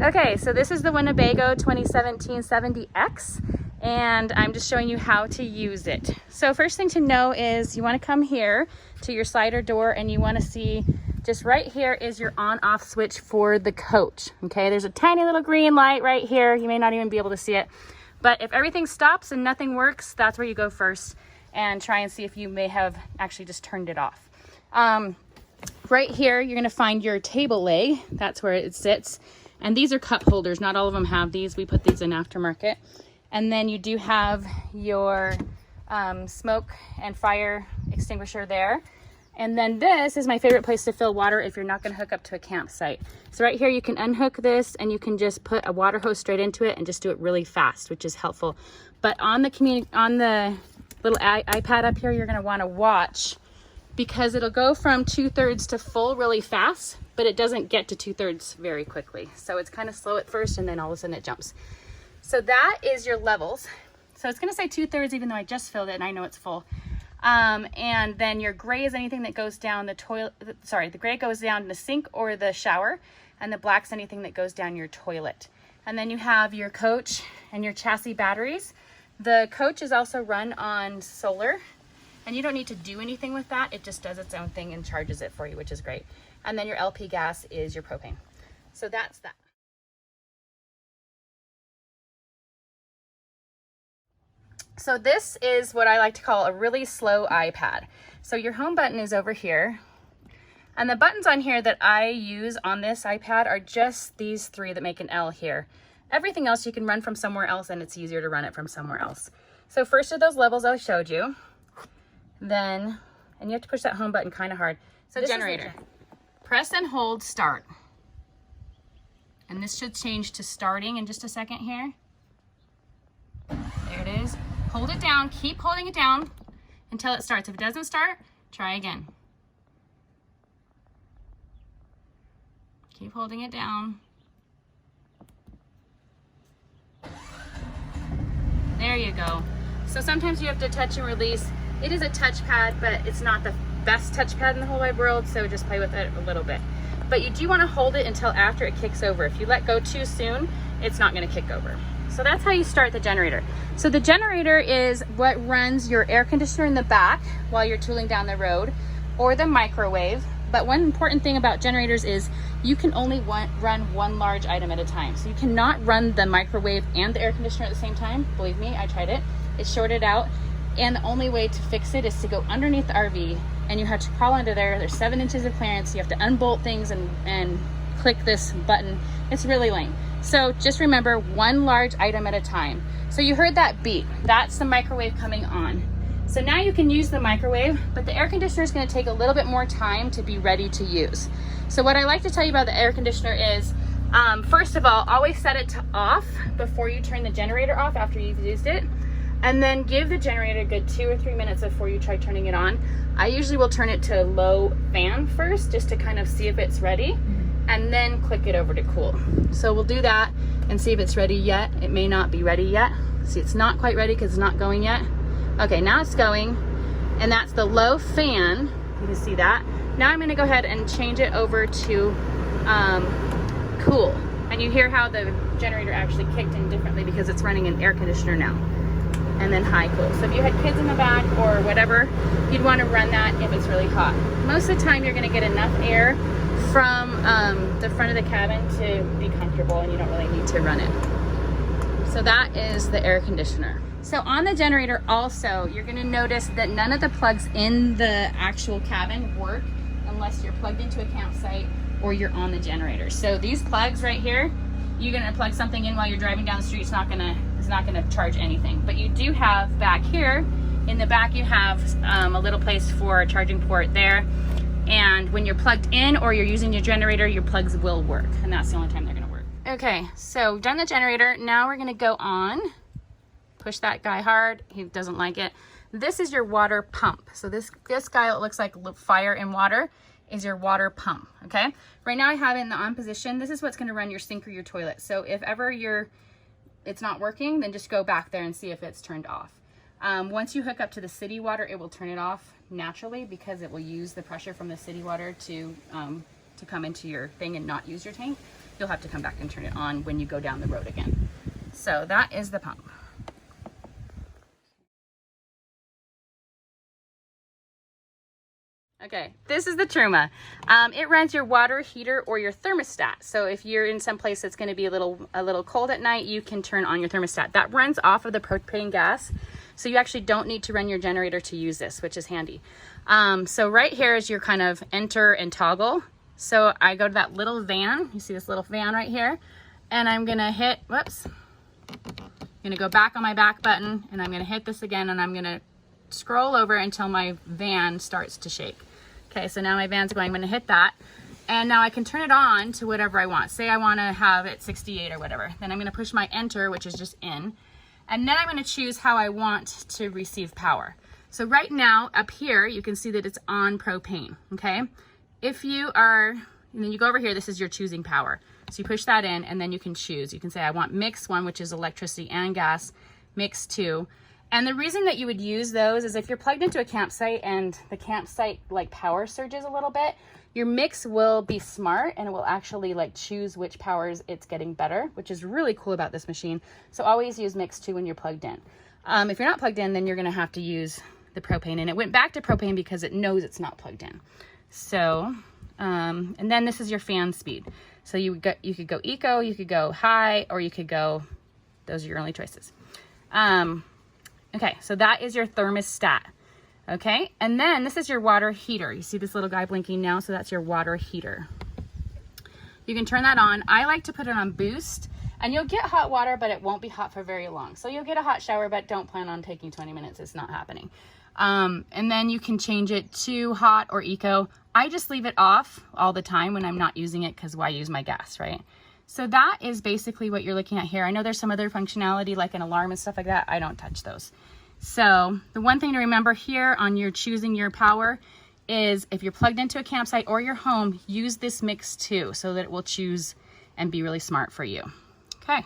Okay, so this is the Winnebago 2017 70X, and I'm just showing you how to use it. So first thing to know is you want to come here to your slider door, and you want to see just right here is your on-off switch for the coach. Okay, there's a tiny little green light right here. You may not even be able to see it, but if everything stops and nothing works, that's where you go first and try and see if you may have actually just turned it off. Right here, you're going to find your table leg. That's where it sits. And these are cup holders. Not all of them have these. We put these in aftermarket. And then you do have your smoke and fire extinguisher there. And then this is my favorite place to fill water if you're not going to hook up to a campsite. So right here, you can unhook this and you can just put a water hose straight into it and just do it really fast, which is helpful. But on the little iPad up here, you're going to want to watch, because it'll go from 2/3 to full really fast, but it doesn't get to 2/3 very quickly. So it's kind of slow at first, and then all of a sudden it jumps. So that is your levels. So it's going to say 2/3 even though I just filled it and I know it's full. And then your gray is anything that goes down the toilet. Sorry, the gray goes down the sink or the shower, and the black's anything that goes down your toilet. And then you have your coach and your chassis batteries. The coach is also run on solar, and you don't need to do anything with that. It just does its own thing and charges it for you, which is great. And then your LP gas is your propane. So that's that. So this is what I like to call a really slow iPad. So your home button is over here. And the buttons on here that I use on this iPad are just these three that make an L here. Everything else you can run from somewhere else, and it's easier to run it from somewhere else. So first of those levels I showed you. Then, and you have to push that home button kind of hard. So generator. Press and hold start. And this should change to starting in just a second here. There it is. Hold it down, keep holding it down until it starts. If it doesn't start, try again. Keep holding it down. There you go. So sometimes you have to touch and release. It is a touchpad, but it's not the best touchpad in the whole wide world, so just play with it a little bit. But you do want to hold it until after it kicks over. If you let go too soon, it's not going to kick over. So that's how you start the generator. So the generator is what runs your air conditioner in the back while you're tooling down the road, or the microwave. But one important thing about generators is you can only run one large item at a time. So you cannot run the microwave and the air conditioner at the same time. Believe me, I tried it. It's shorted out. And the only way to fix it is to go underneath the RV, and you have to crawl under there. There's 7 inches of clearance. You have to unbolt things and click this button. It's really lame. So just remember, one large item at a time. So you heard that beep. That's the microwave coming on. So now you can use the microwave, but the air conditioner is going to take a little bit more time to be ready to use. So what I like to tell you about the air conditioner is, first of all, always set it to off before you turn the generator off after you've used it. And then give the generator a good 2 or 3 minutes before you try turning it on. I usually will turn it to low fan first, just to kind of see if it's ready, and then click it over to cool. So we'll do that and see if it's ready yet. It may not be ready yet. See, it's not quite ready because it's not going yet. Okay, now it's going, and that's the low fan. You can see that. Now I'm gonna go ahead and change it over to cool. And you hear how the generator actually kicked in differently because it's running an air conditioner now. And then high cool. So if you had kids in the back or whatever, you'd want to run that if it's really hot. Most of the time you're going to get enough air from the front of the cabin to be comfortable, and you don't really need to run it. So that is the air conditioner. So on the generator also, you're going to notice that none of the plugs in the actual cabin work unless you're plugged into a campsite or you're on the generator. So these plugs right here, you're going to plug something in while you're driving down the street. It's not going to charge anything. But you do have back here, in the back you have a little place for a charging port there. And when you're plugged in or you're using your generator, your plugs will work. And that's the only time they're going to work. Okay, so done the generator. Now we're going to go on. Push that guy hard. He doesn't like it. This is your water pump. So this guy, it looks like fire and water, is your water pump. Okay, right now I have it in the on position. This is what's going to run your sink or your toilet. So if ever it's not working, then just go back there and see if it's turned off. Once you hook up to the city water, it will turn it off naturally because it will use the pressure from the city water to come into your thing and not use your tank. you'll have to come back and turn it on when you go down the road again. So that is the pump. Okay, this is the truma. It runs your water heater or your thermostat. So if you're in some place that's going to be a little cold at night, you can turn on your thermostat. That runs off of the propane gas. So you actually don't need to run your generator to use this, which is handy. So right here is your kind of enter and toggle. So I go to that little van. You see this little van right here? And I'm gonna hit, whoops. I'm gonna go back on my back button and I'm gonna hit this again and I'm gonna scroll over until my van starts to shake. Okay, so now my van's going, I'm gonna hit that. And now I can turn it on to whatever I want. Say I wanna have it 68 or whatever. Then I'm gonna push my enter, which is just in. And then I'm gonna choose how I want to receive power. So right now, up here, you can see that it's on propane, okay? If you are, and then you go over here, this is your choosing power. So you push that in and then you can choose. You can say, I want mix 1, which is electricity and gas, mix 2. And the reason that you would use those is if you're plugged into a campsite and the campsite like power surges a little bit, your mix will be smart and it will actually like choose which powers it's getting better, which is really cool about this machine. So always use mix 2 when you're plugged in. If you're not plugged in, then you're gonna have to use the propane, and it went back to propane because it knows it's not plugged in. So, and then this is your fan speed. So you could go eco, you could go high, or you could go, those are your only choices. Okay, so that is your thermostat. Okay, and then this is your water heater. You see this little guy blinking now? So that's your water heater. You can turn that on. I like to put it on boost, and you'll get hot water, but it won't be hot for very long. So you'll get a hot shower, but don't plan on taking 20 minutes. It's not happening. And then you can change it to hot or eco. I just leave it off all the time when I'm not using it because why use my gas, right? So that is basically what you're looking at here. I know there's some other functionality like an alarm and stuff like that. I don't touch those. So the one thing to remember here on your choosing your power is if you're plugged into a campsite or your home, use this mix 2 so that it will choose and be really smart for you. Okay.